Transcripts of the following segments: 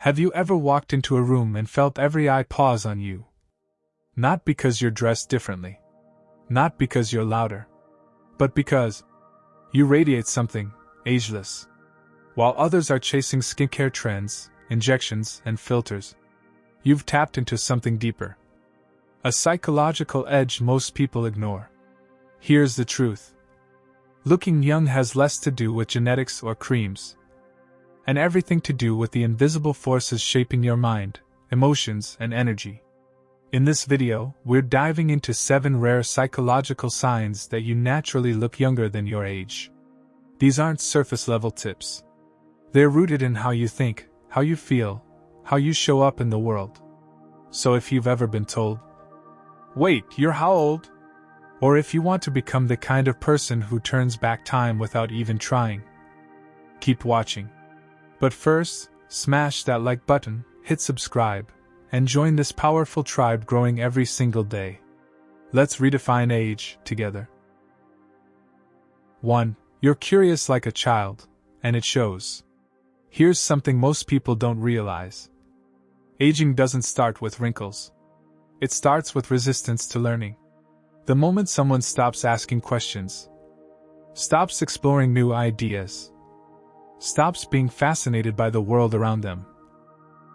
Have you ever walked into a room and felt every eye pause on you? Not because you're dressed differently. Not because you're louder. But because you radiate something ageless. While others are chasing skincare trends, injections, and filters, you've tapped into something deeper. A psychological edge most people ignore. Here's the truth. Looking young has less to do with genetics or creams, and everything to do with the invisible forces shaping your mind, emotions, and energy. In this video, we're diving into 7 rare psychological signs that you naturally look younger than your age. These aren't surface-level tips. They're rooted in how you think, how you feel, how you show up in the world. So if you've ever been told, "Wait, you're how old?" Or if you want to become the kind of person who turns back time without even trying, keep watching. But first, smash that like button, hit subscribe, and join this powerful tribe growing every single day. Let's redefine age together. 1. You're curious like a child, and it shows. Here's something most people don't realize. Aging doesn't start with wrinkles. It starts with resistance to learning. The moment someone stops asking questions, stops exploring new ideas, stops being fascinated by the world around them,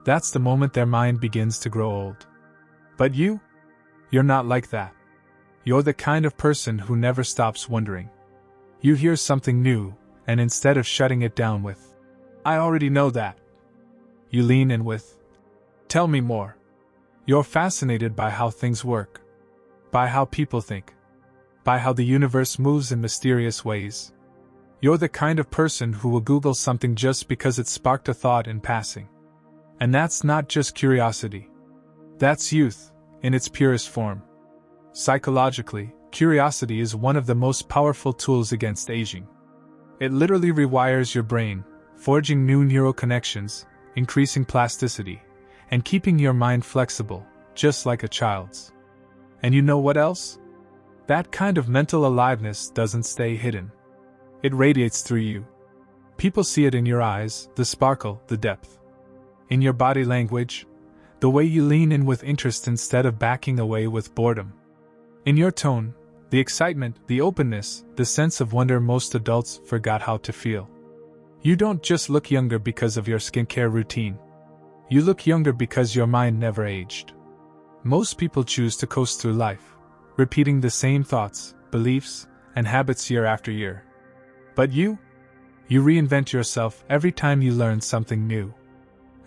that's the moment their mind begins to grow old. But you're not like that. You're the kind of person who never stops wondering. You hear something new, and instead of shutting it down with, "I already know that," you lean in with, "Tell me more." You're fascinated by how things work, by how people think, by how the universe moves in mysterious ways. You're the kind of person who will Google something just because it sparked a thought in passing. And that's not just curiosity. That's youth, in its purest form. Psychologically, curiosity is one of the most powerful tools against aging. It literally rewires your brain, forging new neural connections, increasing plasticity, and keeping your mind flexible, just like a child's. And you know what else? That kind of mental aliveness doesn't stay hidden. It radiates through you. People see it in your eyes, the sparkle, the depth. In your body language, the way you lean in with interest instead of backing away with boredom. In your tone, the excitement, the openness, the sense of wonder most adults forgot how to feel. You don't just look younger because of your skincare routine. You look younger because your mind never aged. Most people choose to coast through life, repeating the same thoughts, beliefs, and habits year after year. But you reinvent yourself every time you learn something new.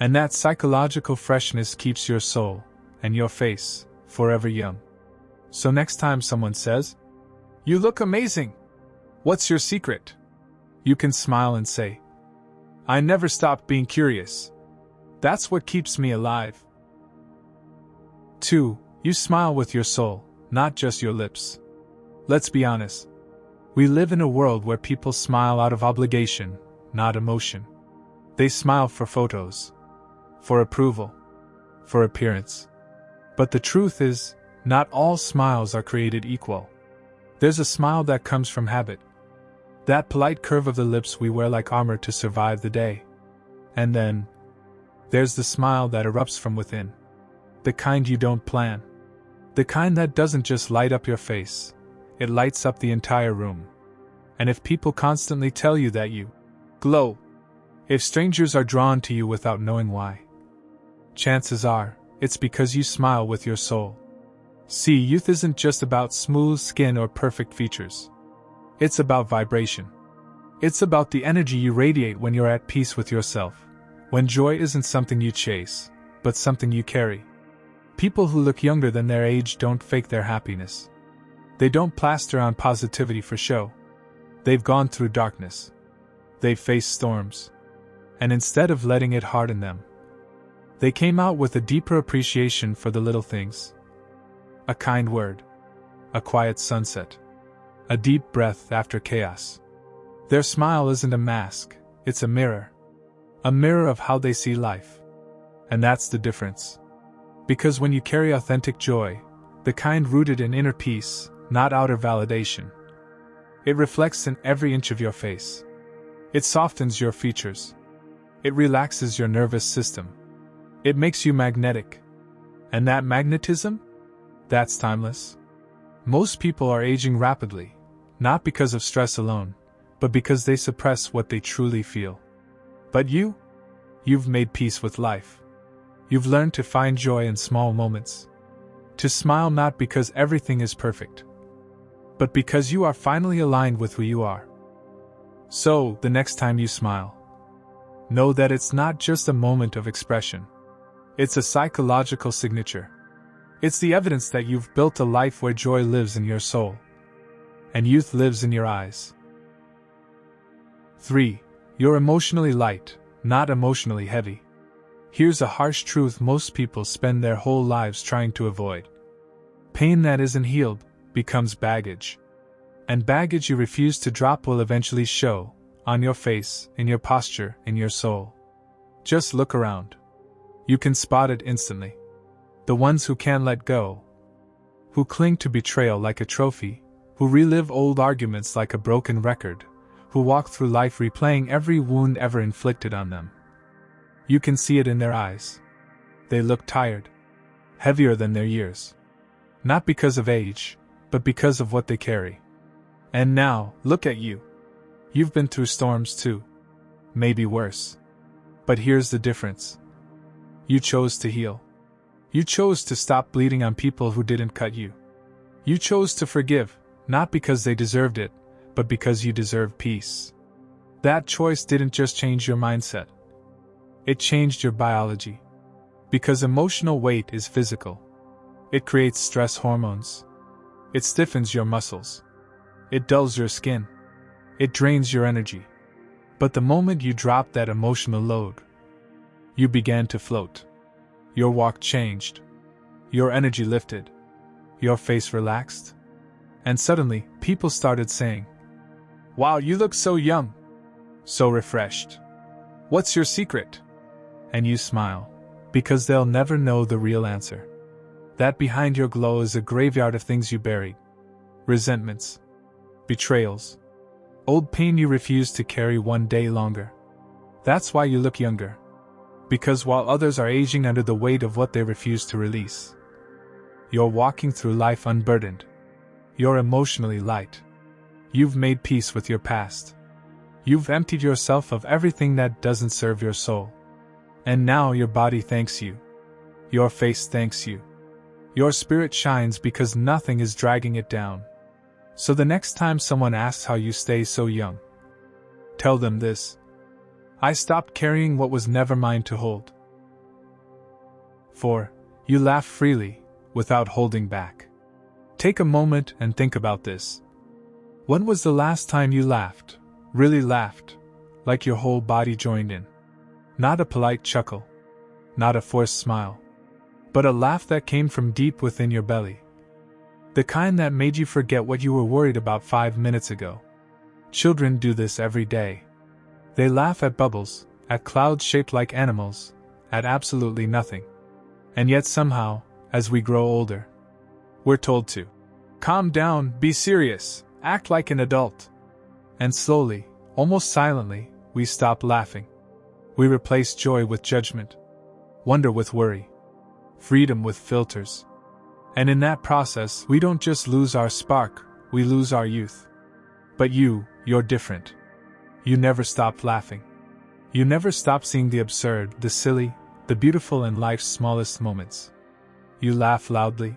And that psychological freshness keeps your soul, and your face, forever young. So next time someone says, "You look amazing. What's your secret?" you can smile and say, "I never stopped being curious. That's what keeps me alive." 2. You smile with your soul, not just your lips. Let's be honest. We live in a world where people smile out of obligation, not emotion. They smile for photos, for approval, for appearance. But the truth is, not all smiles are created equal. There's a smile that comes from habit. That polite curve of the lips we wear like armor to survive the day. And then, there's the smile that erupts from within. The kind you don't plan. The kind that doesn't just light up your face, it lights up the entire room. And if people constantly tell you that you glow, if strangers are drawn to you without knowing why, chances are, it's because you smile with your soul. See, youth isn't just about smooth skin or perfect features. It's about vibration. It's about the energy you radiate when you're at peace with yourself, when joy isn't something you chase, but something you carry. People who look younger than their age don't fake their happiness. They don't plaster on positivity for show. They've gone through darkness. They've faced storms. And instead of letting it harden them, they came out with a deeper appreciation for the little things. A kind word. A quiet sunset. A deep breath after chaos. Their smile isn't a mask, it's a mirror. A mirror of how they see life. And that's the difference. Because when you carry authentic joy, the kind rooted in inner peace, not outer validation, it reflects in every inch of your face. It softens your features. It relaxes your nervous system. It makes you magnetic. And that magnetism? That's timeless. Most people are aging rapidly, not because of stress alone, but because they suppress what they truly feel. But you've made peace with life. You've learned to find joy in small moments. To smile not because everything is perfect, but because you are finally aligned with who you are. So, the next time you smile, know that it's not just a moment of expression. It's a psychological signature. It's the evidence that you've built a life where joy lives in your soul, and youth lives in your eyes. 3. You're emotionally light, not emotionally heavy. Here's a harsh truth most people spend their whole lives trying to avoid. Pain that isn't healed becomes baggage. And baggage you refuse to drop will eventually show, on your face, in your posture, in your soul. Just look around. You can spot it instantly. The ones who can't let go, who cling to betrayal like a trophy, who relive old arguments like a broken record, who walk through life replaying every wound ever inflicted on them. You can see it in their eyes. They look tired, heavier than their years. Not because of age, but because of what they carry. And now, look at you. You've been through storms too. Maybe worse. But here's the difference. You chose to heal. You chose to stop bleeding on people who didn't cut you. You chose to forgive, not because they deserved it, but because you deserve peace. That choice didn't just change your mindset. It changed your biology. Because emotional weight is physical. It creates stress hormones. It stiffens your muscles. It dulls your skin. It drains your energy. But the moment you dropped that emotional load, you began to float. Your walk changed. Your energy lifted. Your face relaxed. And suddenly, people started saying, "Wow, you look so young. So refreshed. What's your secret?" And you smile, because they'll never know the real answer. That behind your glow is a graveyard of things you buried. Resentments. Betrayals. Old pain you refuse to carry one day longer. That's why you look younger. Because while others are aging under the weight of what they refuse to release, you're walking through life unburdened. You're emotionally light. You've made peace with your past. You've emptied yourself of everything that doesn't serve your soul. And now your body thanks you. Your face thanks you. Your spirit shines because nothing is dragging it down. So the next time someone asks how you stay so young, tell them this: I stopped carrying what was never mine to hold. 4. You laugh freely, without holding back. Take a moment and think about this. When was the last time you laughed, really laughed, like your whole body joined in? Not a polite chuckle, not a forced smile, but a laugh that came from deep within your belly. The kind that made you forget what you were worried about 5 minutes ago. Children do this every day. They laugh at bubbles, at clouds shaped like animals, at absolutely nothing. And yet somehow, as we grow older, we're told to calm down, be serious, act like an adult. And slowly, almost silently, we stop laughing. We replace joy with judgment, wonder with worry, freedom with filters. And in that process, we don't just lose our spark, we lose our youth. But you're different. You never stopped laughing. You never stopped seeing the absurd, the silly, the beautiful in life's smallest moments. You laugh loudly,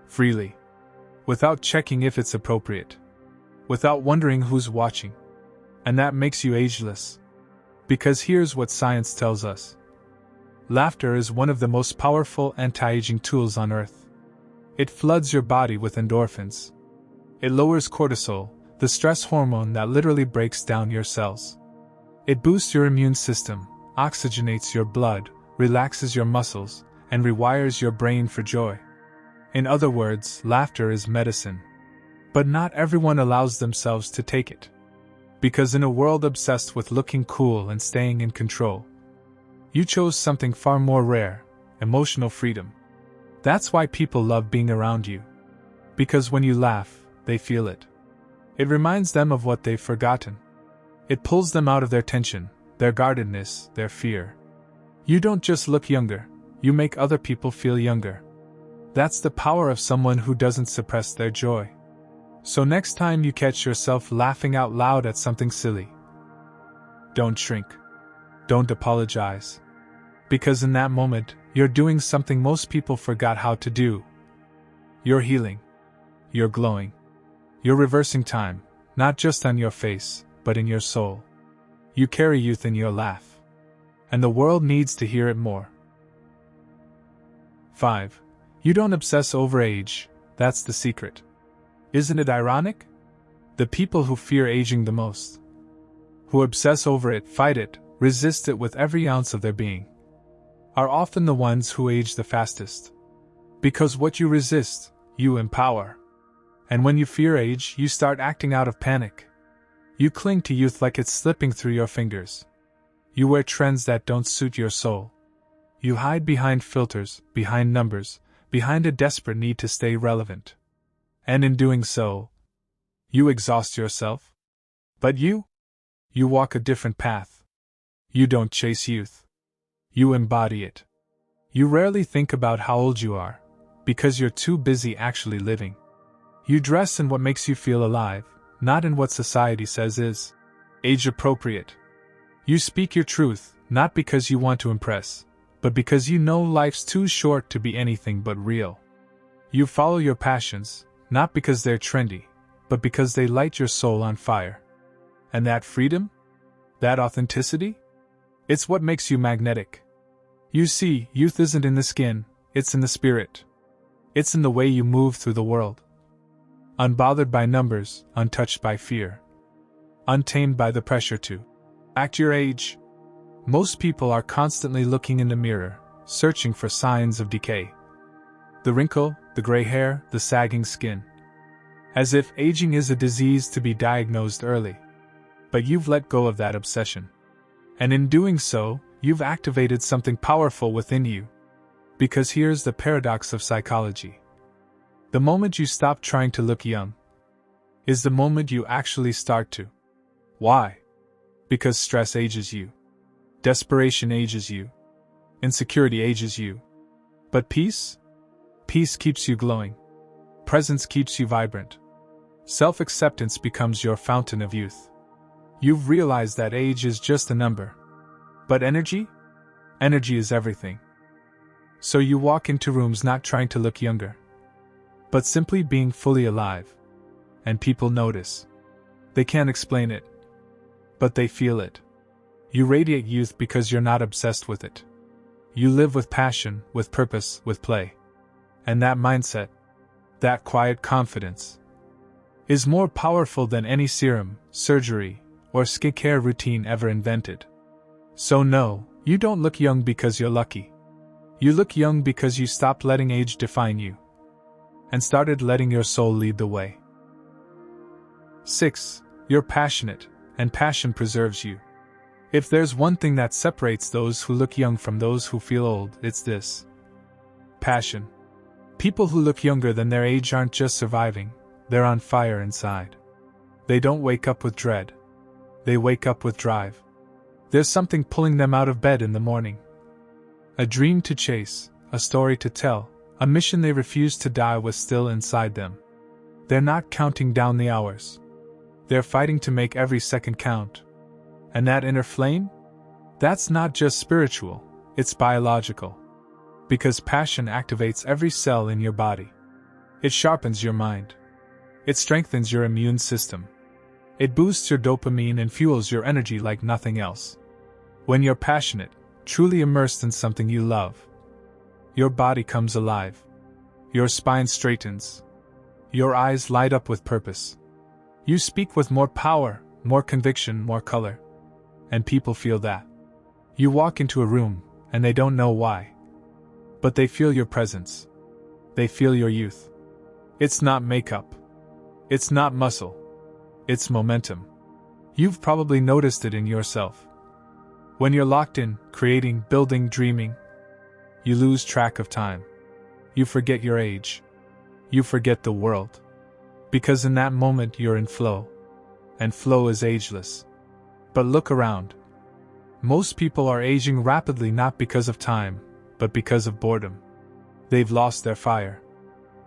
freely, without checking if it's appropriate, without wondering who's watching. And that makes you ageless. Because here's what science tells us. Laughter is one of the most powerful anti-aging tools on earth. It floods your body with endorphins. It lowers cortisol, the stress hormone that literally breaks down your cells. It boosts your immune system, oxygenates your blood, relaxes your muscles, and rewires your brain for joy. In other words, laughter is medicine. But not everyone allows themselves to take it. Because in a world obsessed with looking cool and staying in control, you chose something far more rare: emotional freedom. That's why people love being around you. Because when you laugh, they feel it. It reminds them of what they've forgotten. It pulls them out of their tension, their guardedness, their fear. You don't just look younger, you make other people feel younger. That's the power of someone who doesn't suppress their joy. So next time you catch yourself laughing out loud at something silly, don't shrink. Don't apologize. Because in that moment, you're doing something most people forgot how to do. You're healing. You're glowing. You're reversing time, not just on your face, but in your soul. You carry youth in your laugh. And the world needs to hear it more. 5. You don't obsess over age, that's the secret. Isn't it ironic? The people who fear aging the most, who obsess over it, fight it, resist it with every ounce of their being, are often the ones who age the fastest. Because what you resist, you empower. And when you fear age, you start acting out of panic. You cling to youth like it's slipping through your fingers. You wear trends that don't suit your soul. You hide behind filters, behind numbers, behind a desperate need to stay relevant. And in doing so, you exhaust yourself. But you walk a different path. You don't chase youth. You embody it. You rarely think about how old you are, because you're too busy actually living. You dress in what makes you feel alive, not in what society says is age appropriate. You speak your truth, not because you want to impress, but because you know life's too short to be anything but real. You follow your passions, not because they're trendy, but because they light your soul on fire. And that freedom? That authenticity? It's what makes you magnetic. You see, youth isn't in the skin, it's in the spirit. It's in the way you move through the world. Unbothered by numbers, untouched by fear. Untamed by the pressure to act your age. Most people are constantly looking in the mirror, searching for signs of decay. The wrinkle, the gray hair, the sagging skin. As if aging is a disease to be diagnosed early. But you've let go of that obsession. And in doing so, you've activated something powerful within you. Because here's the paradox of psychology. The moment you stop trying to look young is the moment you actually start to. Why? Because stress ages you. Desperation ages you. Insecurity ages you. But peace? Peace keeps you glowing. Presence keeps you vibrant. Self-acceptance becomes your fountain of youth. You've realized that age is just a number. But energy? Energy is everything. So you walk into rooms not trying to look younger, but simply being fully alive. And people notice. They can't explain it, but they feel it. You radiate youth because you're not obsessed with it. You live with passion, with purpose, with play. And that mindset, that quiet confidence, is more powerful than any serum, surgery, or skincare routine ever invented. So no, you don't look young because you're lucky. You look young because you stopped letting age define you, and started letting your soul lead the way. 6. You're passionate, and passion preserves you. If there's one thing that separates those who look young from those who feel old, it's this: passion. People who look younger than their age aren't just surviving, they're on fire inside. They don't wake up with dread. They wake up with drive. There's something pulling them out of bed in the morning. A dream to chase, a story to tell, a mission they refuse to die with still inside them. They're not counting down the hours. They're fighting to make every second count. And that inner flame? That's not just spiritual, it's biological. Because passion activates every cell in your body. It sharpens your mind. It strengthens your immune system. It boosts your dopamine and fuels your energy like nothing else. When you're passionate, truly immersed in something you love, your body comes alive. Your spine straightens. Your eyes light up with purpose. You speak with more power, more conviction, more color. And people feel that. You walk into a room, and they don't know why. But they feel your presence. They feel your youth. It's not makeup. It's not muscle. It's momentum. You've probably noticed it in yourself. When you're locked in, creating, building, dreaming, you lose track of time. You forget your age. You forget the world. Because in that moment you're in flow. And flow is ageless. But look around. Most people are aging rapidly not because of time, but because of boredom. They've lost their fire.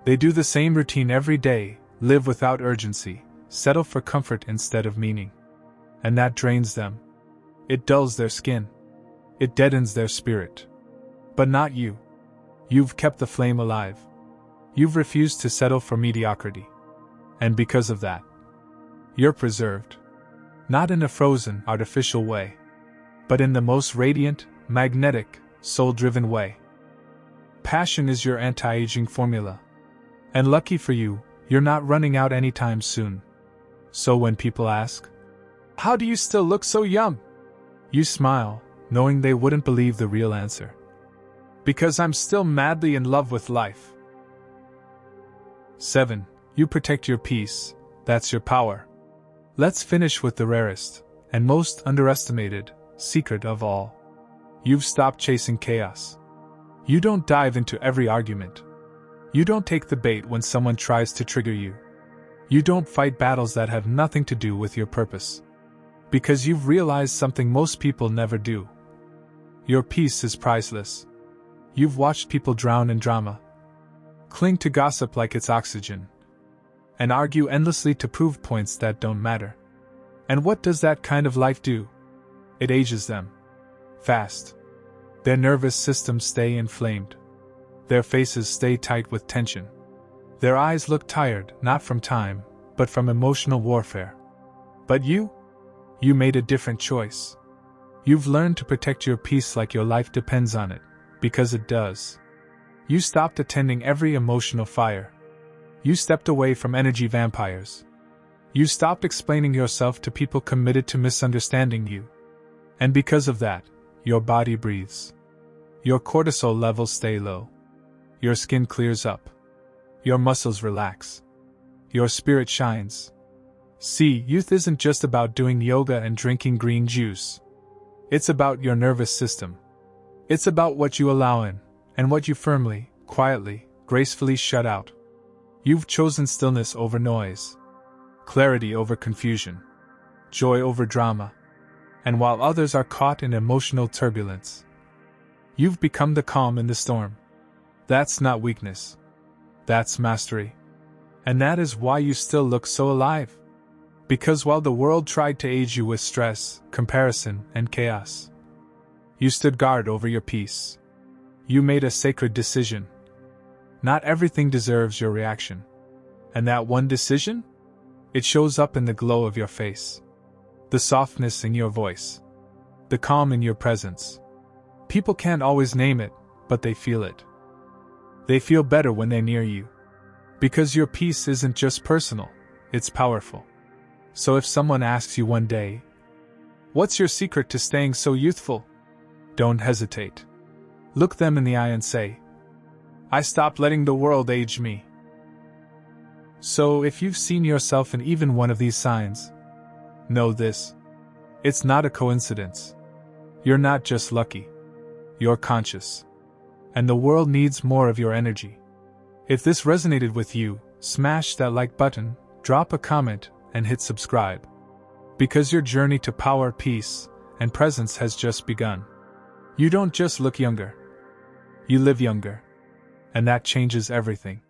They do the same routine every day, live without urgency, settle for comfort instead of meaning. And that drains them. It dulls their skin. It deadens their spirit. But not you. You've kept the flame alive. You've refused to settle for mediocrity. And because of that, you're preserved. Not in a frozen, artificial way, but in the most radiant, magnetic, soul-driven way. Passion is your anti-aging formula. And lucky for you, you're not running out anytime soon. So when people ask, "How do you still look so young?" you smile, knowing they wouldn't believe the real answer. Because I'm still madly in love with life. 7. You protect your peace. That's your power. Let's finish with the rarest, and most underestimated, secret of all. You've stopped chasing chaos. You don't dive into every argument. You don't take the bait when someone tries to trigger you. You don't fight battles that have nothing to do with your purpose. Because you've realized something most people never do. Your peace is priceless. You've watched people drown in drama, cling to gossip like it's oxygen, and argue endlessly to prove points that don't matter. And what does that kind of life do? It ages them. Fast. Their nervous systems stay inflamed. Their faces stay tight with tension. Their eyes look tired, not from time, but from emotional warfare. But you made a different choice. You've learned to protect your peace like your life depends on it, because it does. You stopped attending every emotional fire. You stepped away from energy vampires. You stopped explaining yourself to people committed to misunderstanding you. And because of that, your body breathes. Your cortisol levels stay low. Your skin clears up. Your muscles relax. Your spirit shines. See, youth isn't just about doing yoga and drinking green juice. It's about your nervous system. It's about what you allow in, and what you firmly, quietly, gracefully shut out. You've chosen stillness over noise, clarity over confusion, joy over drama. And while others are caught in emotional turbulence, you've become the calm in the storm. That's not weakness. That's mastery. And that is why you still look so alive. Because while the world tried to age you with stress, comparison, and chaos, you stood guard over your peace. You made a sacred decision. Not everything deserves your reaction. And that one decision? It shows up in the glow of your face. The softness in your voice. The calm in your presence. People can't always name it, but they feel it. They feel better when they're near you. Because your peace isn't just personal, it's powerful. So if someone asks you one day, "What's your secret to staying so youthful?" don't hesitate. Look them in the eye and say, "I stopped letting the world age me." So if you've seen yourself in even one of these signs, know this. It's not a coincidence. You're not just lucky. You're conscious. And the world needs more of your energy. If this resonated with you, smash that like button, drop a comment, and hit subscribe. Because your journey to power, peace, and presence has just begun. You don't just look younger. You live younger. And that changes everything.